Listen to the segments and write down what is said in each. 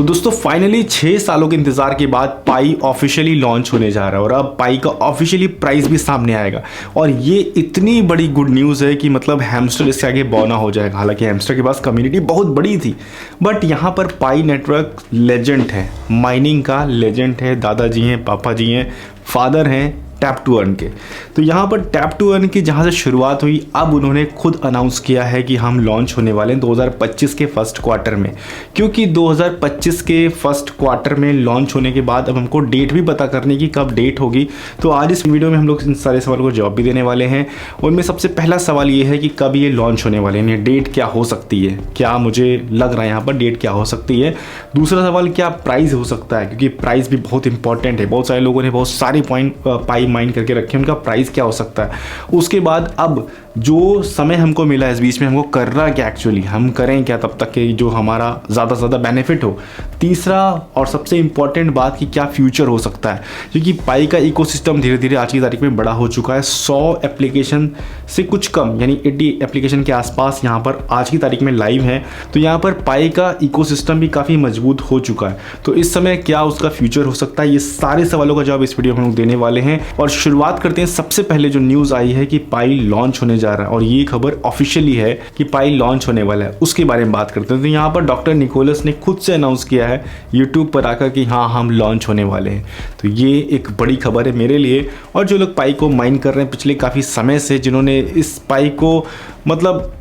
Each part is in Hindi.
तो दोस्तों फाइनली 6 सालों के इंतज़ार के बाद पाई ऑफिशियली लॉन्च होने जा रहा है और अब पाई का ऑफिशियली प्राइस भी सामने आएगा। और ये इतनी बड़ी गुड न्यूज़ है कि मतलब हैमस्टर इसके आगे बौना हो जाएगा। हालांकि हैमस्टर के पास कम्युनिटी बहुत बड़ी थी, बट यहाँ पर पाई नेटवर्क लेजेंड है, माइनिंग का लेजेंड है। दादाजी हैं, पापा जी हैं, फादर हैं टैप टू अर्न के। तो यहाँ पर टैप टू अर्न की जहाँ से शुरुआत हुई, अब उन्होंने खुद अनाउंस किया है कि हम लॉन्च होने वाले हैं 2025 के फर्स्ट क्वार्टर में। क्योंकि 2025 के फर्स्ट क्वार्टर में लॉन्च होने के बाद अब हमको डेट भी पता करने की कब डेट होगी। तो आज इस वीडियो में हम लोग इन सारे सवालों को जवाब भी देने वाले हैं। उनमें सबसे पहला सवाल ये है कि कब ये लॉन्च होने वाले हैं, डेट क्या हो सकती है, क्या मुझे लग रहा है यहाँ पर डेट क्या हो सकती है। दूसरा सवाल, क्या प्राइस हो सकता है, क्योंकि प्राइस भी बहुत इंपॉर्टेंट है। बहुत सारे लोगों ने बहुत सारी पॉइंट पाई माइन करके रखे, उनका प्राइस क्या हो सकता है। उसके बाद अब जो समय हमको मिला है इस बीच में हमको करना क्या, एक्चुअली हम करें क्या तब तक कि जो हमारा ज़्यादा से ज़्यादा बेनिफिट हो। तीसरा और सबसे इंपॉर्टेंट बात कि क्या फ्यूचर हो सकता है, क्योंकि पाई का इकोसिस्टम धीरे धीरे आज की तारीख में बड़ा हो चुका है। 100 एप्लीकेशन से कुछ कम यानी 80 एप्लीकेशन के आसपास यहाँ पर आज की तारीख में लाइव है। तो यहाँ पर पाई का इकोसिस्टम भी काफ़ी मजबूत हो चुका है। तो इस समय क्या उसका फ्यूचर हो सकता है, ये सारे सवालों का जवाब इस वीडियो में हम लोग देने वाले हैं। और शुरुआत करते हैं, सबसे पहले जो न्यूज़ आई है कि पाई लॉन्च होने जा रहा है और ये खबर ऑफिशियली है कि पाई लॉन्च होने वाला है, उसके बारे में बात करते हैं। तो यहाँ पर डॉक्टर निकोलस ने खुद से अनाउंस किया है यूट्यूब पर आकर कि हाँ हम लॉन्च होने वाले हैं। तो ये एक बड़ी खबर है मेरे लिए और जो लोग पाई को माइन कर रहे हैं पिछले काफ़ी समय से, जिन्होंने इस पाई को मतलब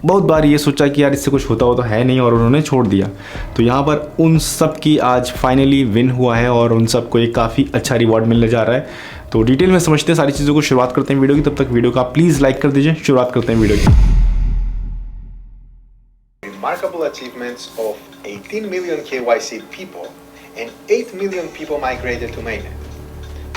बहुत बार ये सोचा कि यार इससे कुछ होता हो तो है नहीं और उन्होंने छोड़ दिया। तो यहाँ पर उन सब की आज फाइनली विन हुआ है और उन सबको एक काफ़ी अच्छा रिवॉर्ड मिलने जा रहा है। तो डिटेल में समझते हैं सारी चीज़ों को, शुरुआत करते हैं वीडियो की। तब तक वीडियो को आप प्लीज़ लाइक कर दीजिए। शुरुआत करते हैं वीडियो की। Remarkable achievements of 18 million KYC people and 8 million people migrated to mainnet.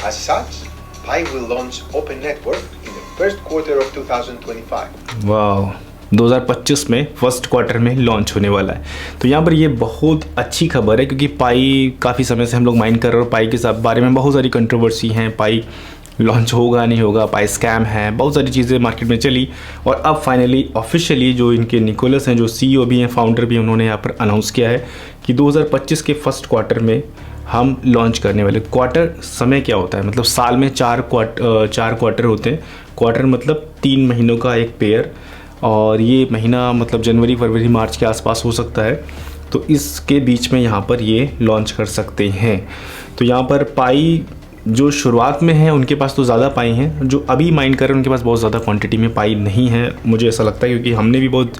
As such, Pi will launch Open Network in the first quarter of 2025. वाह, 2025 में फर्स्ट क्वार्टर में लॉन्च होने वाला है। तो यहाँ पर ये बहुत अच्छी खबर है, क्योंकि पाई काफ़ी समय से हम लोग माइन कर रहे हैं और पाई के साथ बारे में बहुत सारी कंट्रोवर्सी हैं। पाई लॉन्च होगा नहीं होगा, पाई स्कैम है, बहुत सारी चीज़ें मार्केट में चली। और अब फाइनली ऑफिशियली जो इनके निकोलस हैं, जो CEO भी हैं, फाउंडर भी, उन्होंने यहाँ पर अनाउंस किया है कि 2025 के फर्स्ट क्वार्टर में हम लॉन्च करने वाले। क्वार्टर समय क्या होता है, मतलब साल में 4 क्वार्टर होते हैं। क्वार्टर मतलब 3 महीनों का एक पेयर, और ये महीना मतलब जनवरी, फरवरी, मार्च के आसपास हो सकता है। तो इसके बीच में यहाँ पर ये लॉन्च कर सकते हैं। तो यहाँ पर पाई जो शुरुआत में है उनके पास तो ज़्यादा पाई हैं, जो अभी माइन कर रहे हैं उनके पास बहुत ज़्यादा क्वांटिटी में पाई नहीं है, मुझे ऐसा लगता है। क्योंकि हमने भी बहुत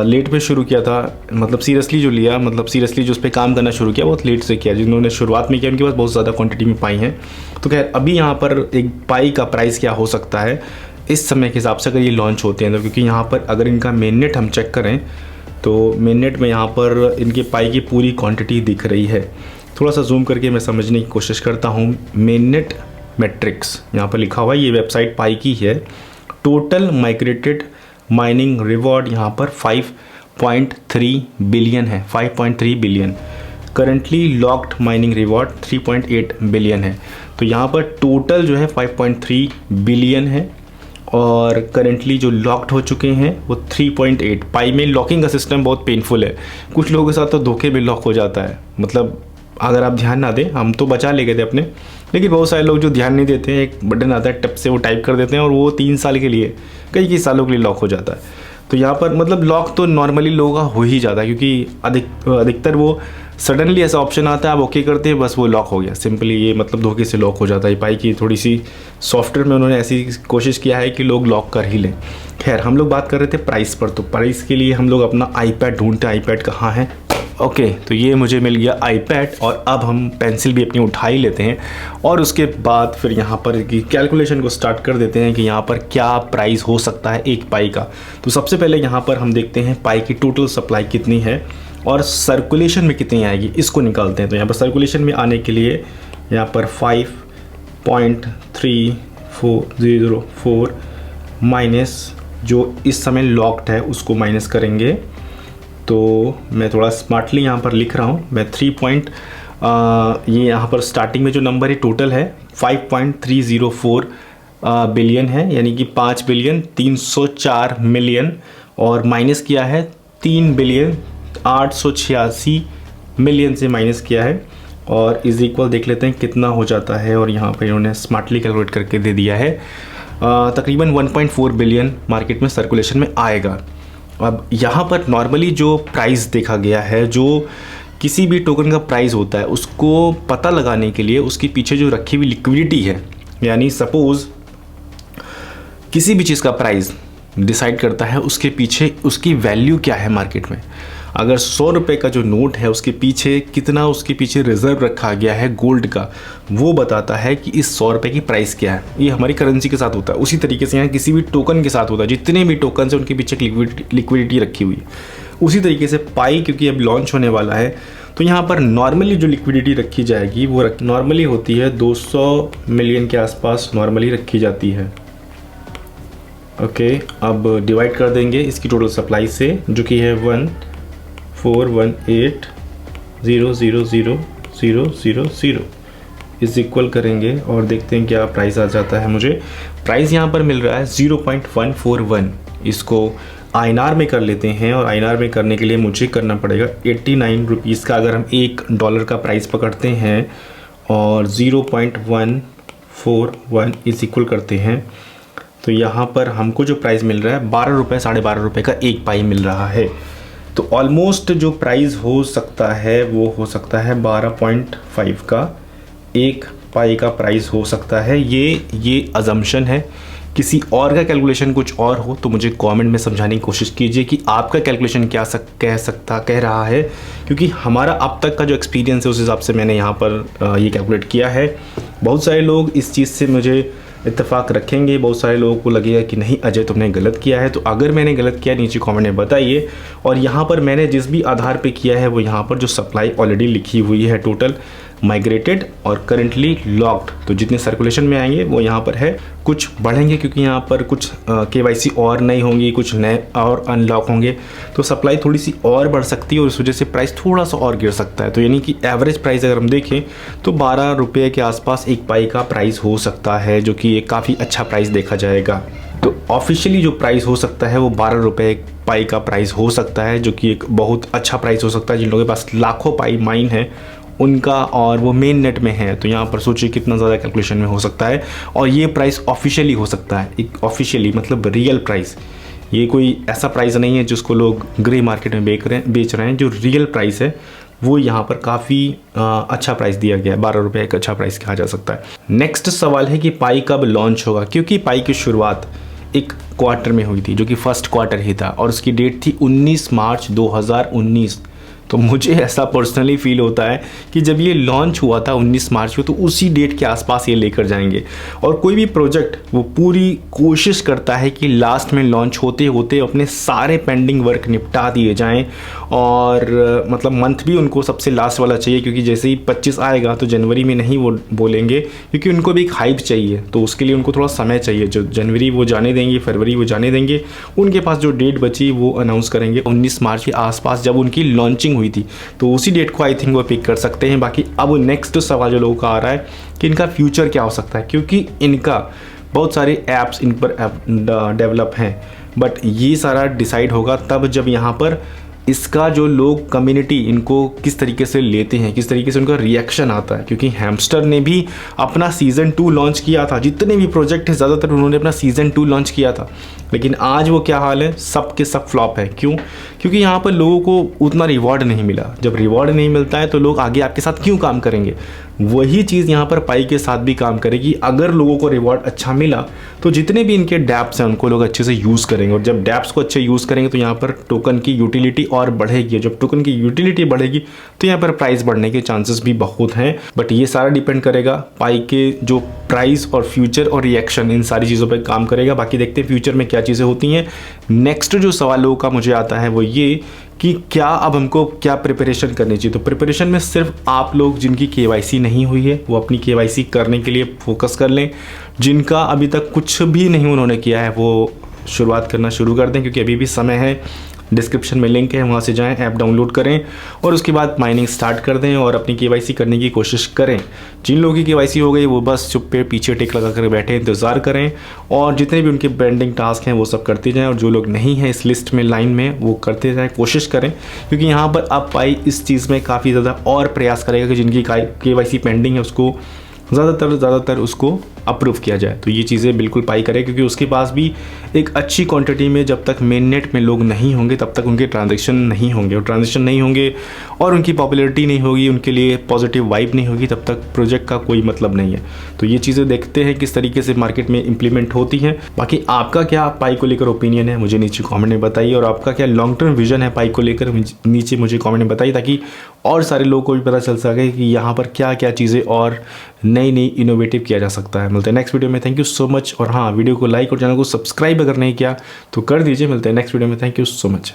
लेट में शुरू किया था, मतलब सीरियसली जो लिया, मतलब सीरियसली जो उस पर काम करना शुरू किया बहुत लेट से किया। जिन्होंने शुरुआत में किया उनके पास बहुत ज़्यादा क्वांटिटी में पाई हैं। तो खैर अभी यहाँ पर एक पाई का प्राइस क्या हो सकता है इस समय के हिसाब से अगर ये लॉन्च होते हैं तो, क्योंकि यहाँ पर अगर इनका मेननेट हम चेक करें तो मेननेट में यहाँ पर इनके पाई की पूरी क्वांटिटी दिख रही है। थोड़ा सा जूम करके मैं समझने की कोशिश करता हूँ। मेननेट मैट्रिक्स यहाँ पर लिखा हुआ है, ये वेबसाइट पाई की है। टोटल माइग्रेटेड माइनिंग रिवॉर्ड यहाँ पर 5.3 बिलियन है, 5.3 billion. Currently locked mining reward 3.8 billion है। तो यहाँ पर टोटल जो है 5.3 बिलियन है और करेंटली जो लॉक्ड हो चुके हैं वो 3.8। पाई में लॉकिंग का सिस्टम बहुत पेनफुल है, कुछ लोगों के साथ तो धोखे में लॉक हो जाता है। मतलब अगर आप ध्यान ना दें, हम तो बचा ले गए थे अपने, लेकिन बहुत सारे लोग जो ध्यान नहीं देते हैं, एक बटन आता है टप से वो टाइप कर देते हैं और वो 3 साल के लिए, कई सालों के लिए लॉक हो जाता है। तो यहाँ पर मतलब लॉक तो नॉर्मली लोगों का हो ही जाता है, क्योंकि अधिकतर वो सडनली ऐसा ऑप्शन आता है, आप ओके करते हैं, बस वो लॉक हो गया सिंपली। ये मतलब धोखे से लॉक हो जाता है। पाई की थोड़ी सी सॉफ्टवेयर में उन्होंने ऐसी कोशिश किया है कि लोग लॉक कर ही लें। खैर हम लोग बात कर रहे थे प्राइस पर, तो प्राइस के लिए हम लोग अपना आईपैड ढूंढते हैं। आईपैड कहाँ है? ओके, तो ये मुझे मिल गया आईपैड, और अब हम पेंसिल भी अपनी उठा ही लेते हैं और उसके बाद फिर यहाँ पर की कैलकुलेशन को स्टार्ट कर देते हैं कि यहाँ पर क्या प्राइस हो सकता है एक पाई का। तो सबसे पहले यहाँ पर हम देखते हैं पाई की टोटल सप्लाई कितनी है और सर्कुलेशन में कितनी आएगी, इसको निकालते हैं। तो यहाँ पर सर्कुलेशन में आने के लिए यहाँ पर 5.3404 माइनस जो इस समय लॉक्ड है उसको माइनस करेंगे। तो मैं थोड़ा स्मार्टली यहाँ पर लिख रहा हूँ, मैं ये यहाँ पर स्टार्टिंग में जो नंबर है टोटल है 5.304 बिलियन है, यानी कि 5 बिलियन 304 मिलियन, और माइनस किया है 3 बिलियन 886 मिलियन से माइनस किया है और इज इक्वल देख लेते हैं कितना हो जाता है। और यहाँ पर इन्होंने स्मार्टली कैलकुलेट करके दे दिया है, तकरीबन 1.4 बिलियन मार्केट में सर्कुलेशन में आएगा। अब यहाँ पर नॉर्मली जो प्राइस देखा गया है, जो किसी भी टोकन का प्राइस होता है उसको पता लगाने के लिए उसके पीछे जो रखी हुई लिक्विडिटी है, यानी सपोज़ किसी भी चीज़ का प्राइस डिसाइड करता है उसके पीछे उसकी वैल्यू क्या है मार्केट में। अगर 100 रुपये का जो नोट है उसके पीछे कितना उसके पीछे रिजर्व रखा गया है गोल्ड का, वो बताता है कि इस 100 रुपये की प्राइस क्या है। ये हमारी करेंसी के साथ होता है, उसी तरीके से यहाँ किसी भी टोकन के साथ होता है। जितने भी टोकन है उनके पीछे लिक्विडिटी रखी हुई है। उसी तरीके से पाई क्योंकि अब लॉन्च होने वाला है तो यहाँ पर नॉर्मली जो लिक्विडिटी रखी जाएगी वो नॉर्मली होती है 200 मिलियन के आसपास नॉर्मली रखी जाती है। ओके, अब डिवाइड कर देंगे इसकी टोटल सप्लाई से, जो कि है 141800000 इज इक्वल करेंगे और देखते हैं क्या प्राइस आ जाता है। मुझे प्राइस यहाँ पर मिल रहा है 0.141। इसको INR में कर लेते हैं और INR में करने के लिए मुझे करना पड़ेगा 89 रुपीज़ का। अगर हम $1 का प्राइस पकड़ते हैं और 0.141 इज इक्वल करते हैं तो यहाँ पर हमको जो प्राइस मिल रहा है 12 रुपये, 12.5 रुपये का एक पाई मिल रहा है। तो ऑलमोस्ट जो प्राइस हो सकता है वो हो सकता है 12.5 का एक पाई का प्राइस हो सकता है। ये अजम्पशन है, किसी और का कैलकुलेशन कुछ और हो तो मुझे कमेंट में समझाने की कोशिश कीजिए कि आपका कैलकुलेशन क्या कह रहा है, क्योंकि हमारा अब तक का जो एक्सपीरियंस है उस हिसाब से मैंने यहाँ पर ये कैलकुलेट किया है। बहुत सारे लोग इस चीज़ से मुझे इत्तेफाक रखेंगे, बहुत सारे लोगों को लगेगा कि नहीं अजय तुमने गलत किया है। तो अगर मैंने गलत किया नीचे कमेंट में बताइए। और यहाँ पर मैंने जिस भी आधार पे किया है वो यहाँ पर जो सप्लाई ऑलरेडी लिखी हुई है टोटल माइग्रेटेड और करंटली लॉक्ड, तो जितने सर्कुलेशन में आएंगे वो यहाँ पर है। कुछ बढ़ेंगे क्योंकि यहाँ पर कुछ KYC और नहीं होंगी, कुछ नए और अनलॉक होंगे, तो सप्लाई थोड़ी सी और बढ़ सकती है और इस वजह से प्राइस थोड़ा सा और गिर सकता है। तो यानी कि एवरेज प्राइस अगर हम देखें तो 12 रुपये के आसपास एक पाई का प्राइस हो सकता है, जो कि एक काफ़ी अच्छा प्राइस देखा जाएगा। तो ऑफिशियली जो प्राइस हो सकता है वो 12 रुपये पाई का प्राइस हो सकता है, जो कि एक बहुत अच्छा प्राइस हो सकता है। जिन लोगों के पास लाखों पाई माइन है उनका और वो मेन नेट में है, तो यहाँ पर सोचिए कितना ज़्यादा कैलकुलेशन में हो सकता है। और ये प्राइस ऑफिशियली हो सकता है, एक ऑफिशियली मतलब रियल प्राइस। ये कोई ऐसा प्राइस नहीं है जिसको लोग ग्रे मार्केट में बेच रहे हैं। जो रियल प्राइस है वो यहाँ पर काफ़ी अच्छा प्राइस दिया गया है। 12 रुपये एक अच्छा प्राइस कहा जा सकता है। नेक्स्ट सवाल है कि पाई कब लॉन्च होगा, क्योंकि पाई की शुरुआत एक क्वार्टर में हुई थी जो कि फर्स्ट क्वार्टर ही था और उसकी डेट थी 19 मार्च 2019। तो मुझे ऐसा पर्सनली फील होता है कि जब ये लॉन्च हुआ था 19 मार्च को तो उसी डेट के आसपास ये लेकर जाएंगे। और कोई भी प्रोजेक्ट वो पूरी कोशिश करता है कि लास्ट में लॉन्च होते होते अपने सारे पेंडिंग वर्क निपटा दिए जाएं और मतलब मंथ भी उनको सबसे लास्ट वाला चाहिए, क्योंकि जैसे ही 25 आएगा तो जनवरी में नहीं वो बोलेंगे, क्योंकि उनको भी एक हाइप चाहिए। तो उसके लिए उनको थोड़ा समय चाहिए। जो जनवरी वो जाने देंगे, फरवरी वो जाने देंगे, उनके पास जो डेट बची वो अनाउंस करेंगे 19 मार्च के आसपास जब उनकी लॉन्चिंग हुई थी। तो उसी डेट को आई थिंक वो पिक कर सकते हैं। बाकी अब नेक्स्ट सवाल जो लोगों का आ रहा है कि इनका फ्यूचर क्या हो सकता है, क्योंकि इनका बहुत सारे ऐप्स इन पर डेवलप हैं, बट ये सारा डिसाइड होगा तब जब यहाँ पर इसका जो लोग कम्युनिटी इनको किस तरीके से लेते हैं, किस तरीके से उनका रिएक्शन आता है। क्योंकि हैमस्टर ने भी अपना सीज़न 2 लॉन्च किया था, जितने भी प्रोजेक्ट हैं ज़्यादातर उन्होंने अपना सीज़न 2 लॉन्च किया था, लेकिन आज वो क्या हाल है, सब के सब फ्लॉप है। क्यों? क्योंकि यहाँ पर लोगों को उतना रिवॉर्ड नहीं मिला। जब रिवॉर्ड नहीं मिलता है तो लोग आगे आपके साथ क्यों काम करेंगे। वही चीज़ यहाँ पर पाई के साथ भी काम करेगी। अगर लोगों को रिवॉर्ड अच्छा मिला तो जितने भी इनके डैप्स हैं उनको लोग अच्छे से यूज़ करेंगे, और जब डैप्स को अच्छे यूज़ करेंगे तो यहाँ पर टोकन की यूटिलिटी और बढ़ेगी। जब टोकन की यूटिलिटी बढ़ेगी तो यहाँ पर प्राइस बढ़ने के चांसेस भी बहुत हैं। बट ये सारा डिपेंड करेगा पाई के जो प्राइस और फ्यूचर और रिएक्शन, इन सारी चीज़ों पर काम करेगा। बाकी देखते हैं फ्यूचर में क्या चीज़ें होती हैं। नेक्स्ट जो सवाल लोगों का मुझे आता है वो ये कि क्या अब हमको क्या प्रिपरेशन करनी चाहिए। तो प्रिपरेशन में सिर्फ आप लोग जिनकी KYC नहीं हुई है वो अपनी KYC करने के लिए फोकस कर लें। जिनका अभी तक कुछ भी नहीं उन्होंने किया है वो शुरुआत करना शुरू कर दें, क्योंकि अभी भी समय है। डिस्क्रिप्शन में लिंक है, वहाँ से जाएं, ऐप डाउनलोड करें और उसके बाद माइनिंग स्टार्ट कर दें और अपनी KYC करने की कोशिश करें। जिन लोगों की KYC हो गई वो बस चुप पे पीछे टिक लगा कर बैठे इंतज़ार करें और जितने भी उनके पेंडिंग टास्क हैं वो सब करते जाएं और जो लोग नहीं हैं इस लिस्ट में लाइन में वो करते जाएं, कोशिश करें, क्योंकि यहाँ पर अब पाई इस चीज़ में काफ़ी ज़्यादा और प्रयास करेगा कि जिनकी KYC पेंडिंग है उसको ज़्यादातर उसको अप्रूव किया जाए। तो ये चीज़ें बिल्कुल पाई करें, क्योंकि उसके पास भी एक अच्छी क्वांटिटी में जब तक मेन नेट में लोग नहीं होंगे तब तक उनके ट्रांजैक्शन नहीं होंगे, और ट्रांजैक्शन नहीं होंगे और उनकी पॉपुलैरिटी नहीं होगी, उनके लिए पॉजिटिव वाइब नहीं होगी, तब तक प्रोजेक्ट का कोई मतलब नहीं है। तो ये चीज़ें देखते हैं किस तरीके से मार्केट में इंप्लीमेंट होती हैं। बाकी आपका क्या पाई को लेकर ओपिनियन है मुझे नीचे कॉमेंट में बताइए, और आपका क्या लॉन्ग टर्म विजन है पाई को लेकर नीचे मुझे कॉमेंट में बताइए, ताकि और सारे लोगों को भी पता चल सके कि यहाँ पर क्या क्या चीज़ें और नई इनोवेटिव किया जा सकता है। मिलते हैं नेक्स्ट वीडियो में, थैंक यू सो मच। और हाँ, वीडियो को लाइक और चैनल को सब्सक्राइब अगर नहीं किया तो कर दीजिए। मिलते हैं नेक्स्ट वीडियो में, थैंक यू सो मच।